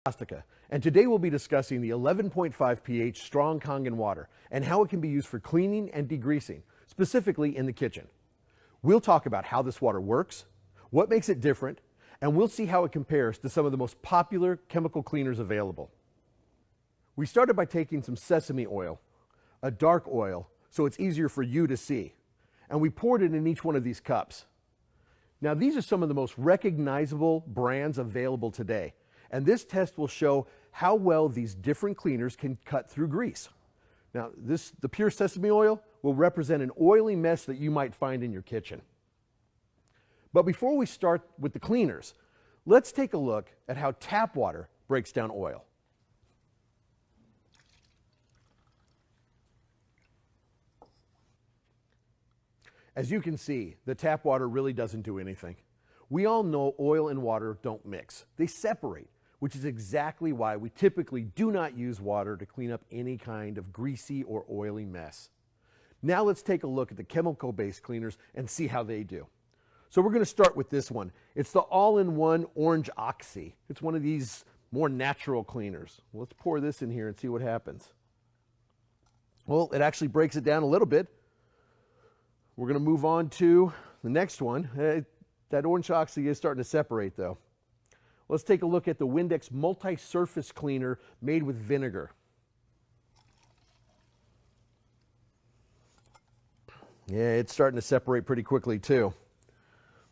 And today we'll be discussing the 11.5 pH strong Kangen water and how it can be used for cleaning and degreasing, specifically in the kitchen. We'll talk about how this water works, what makes it different, and we'll see how it compares to some of the most popular chemical cleaners available. We started by taking some sesame oil, a dark oil, so it's easier for you to see, and we poured it in each one of these cups. Now, these are some of the most recognizable brands available today. And this test will show how well these different cleaners can cut through grease. Now, the pure sesame oil will represent an oily mess that you might find in your kitchen. But before we start with the cleaners, let's take a look at how tap water breaks down oil. As you can see, the tap water really doesn't do anything. We all know oil and water don't mix. They separate, which is exactly why we typically do not use water to clean up any kind of greasy or oily mess. Now let's take a look at the chemical-based cleaners and see how they do. So we're going to start with this one. It's the all-in-one orange oxy. It's one of these more natural cleaners. Let's pour this in here and see what happens. Well, it actually breaks it down a little bit. We're going to move on to the next one. That orange oxy is starting to separate though. Let's take a look at the Windex multi-surface cleaner made with vinegar. Yeah, it's starting to separate pretty quickly too.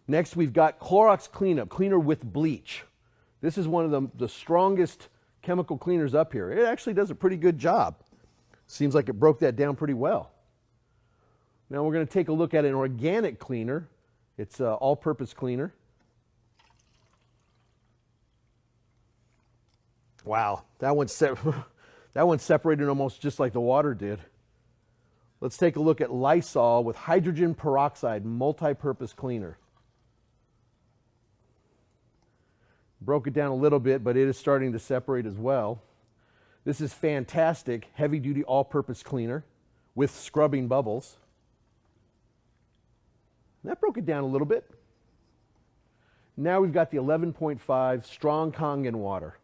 Next, we've got Clorox Cleanup, cleaner with bleach. This is one of the strongest chemical cleaners up here. It actually does a pretty good job. Seems like it broke that down pretty well. Now we're going to take a look at an organic cleaner. It's an all-purpose cleaner. Wow, that one separated almost just like the water did. Let's take a look at Lysol with hydrogen peroxide multi-purpose cleaner. Broke it down a little bit, but it is starting to separate as well. This is fantastic heavy-duty all-purpose cleaner with scrubbing bubbles. That broke it down a little bit. Now we've got the 11.5 strong Kangen water.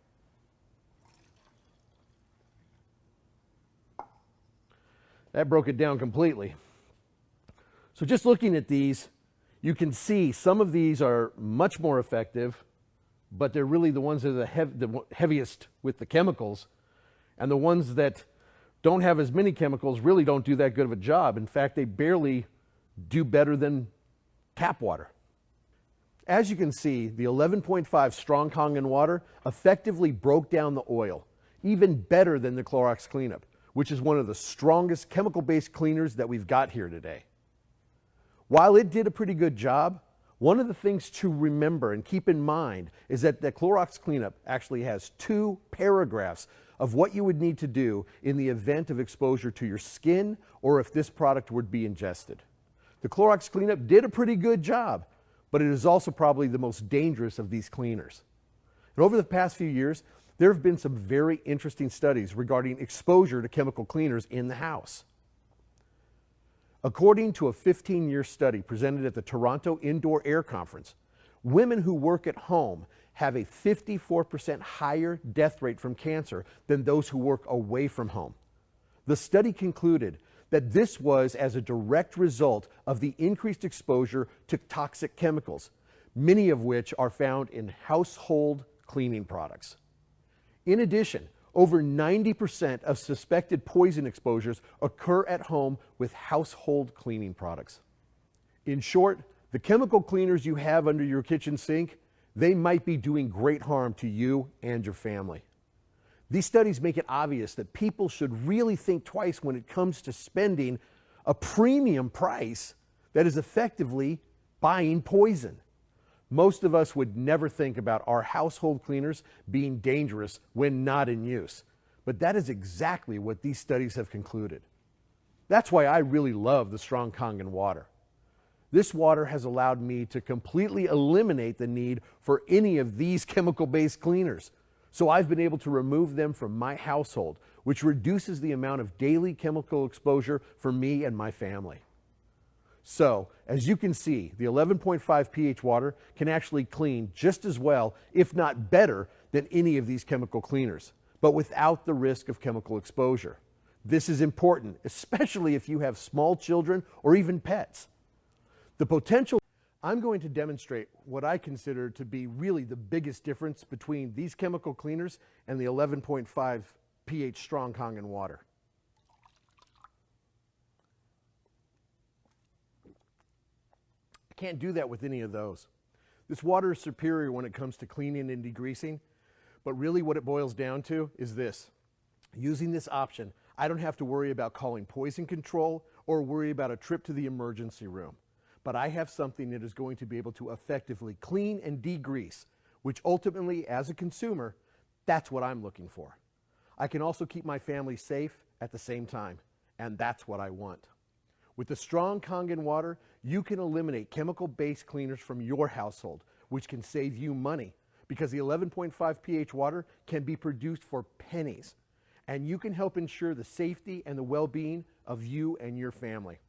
That broke it down completely. So just looking at these, you can see some of these are much more effective, but they're really the ones that are the heaviest with the chemicals. And the ones that don't have as many chemicals really don't do that good of a job. In fact, they barely do better than tap water. As you can see, the 11.5 strong Kangen water effectively broke down the oil, even better than the Clorox Cleanup, which is one of the strongest chemical-based cleaners that we've got here today. While it did a pretty good job, one of the things to remember and keep in mind is that the Clorox Cleanup actually has 2 paragraphs of what you would need to do in the event of exposure to your skin or if this product would be ingested. The Clorox Cleanup did a pretty good job, but it is also probably the most dangerous of these cleaners. And over the past few years, there have been some very interesting studies regarding exposure to chemical cleaners in the house. According to a 15-year study presented at the Toronto Indoor Air Conference, women who work at home have a 54% higher death rate from cancer than those who work away from home. The study concluded that this was as a direct result of the increased exposure to toxic chemicals, many of which are found in household cleaning products. In addition, over 90% of suspected poison exposures occur at home with household cleaning products. In short, the chemical cleaners you have under your kitchen sink, they might be doing great harm to you and your family. These studies make it obvious that people should really think twice when it comes to spending a premium price that is effectively buying poison. Most of us would never think about our household cleaners being dangerous when not in use. But that is exactly what these studies have concluded. That's why I really love the strong Kangen water. This water has allowed me to completely eliminate the need for any of these chemical-based cleaners. So I've been able to remove them from my household, which reduces the amount of daily chemical exposure for me and my family. So, as you can see, the 11.5 pH water can actually clean just as well, if not better, than than any of these chemical cleaners, but without the risk of chemical exposure. This is important, especially if you have small children or even pets. The potential. I'm going to demonstrate what I consider to be really the biggest difference between these chemical cleaners and the 11.5 pH strong Kangen water. I can't do that with any of those. This water is superior when it comes to cleaning and degreasing, but really what it boils down to is this. Using this option, I don't have to worry about calling poison control or worry about a trip to the emergency room. But I have something that is going to be able to effectively clean and degrease, which ultimately, as a consumer, that's what I'm looking for. I can also keep my family safe at the same time, and that's what I want. With the strong Kangen water, you can eliminate chemical-based cleaners from your household, which can save you money because the 11.5 pH water can be produced for pennies, and you can help ensure the safety and the well-being of you and your family.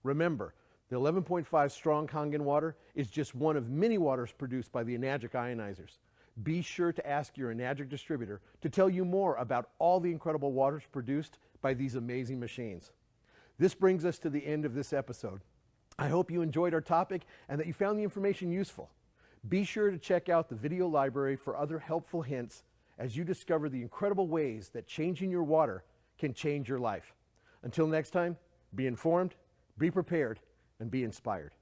Remember, the 11.5 strong Kangen water is just one of many waters produced by the Enagic ionizers. Be sure to ask your Enagic distributor to tell you more about all the incredible waters produced by these amazing machines. This brings us to the end of this episode. I hope you enjoyed our topic and that you found the information useful. Be sure to check out the video library for other helpful hints as you discover the incredible ways that changing your water can change your life. Until next time, be informed, be prepared, and be inspired.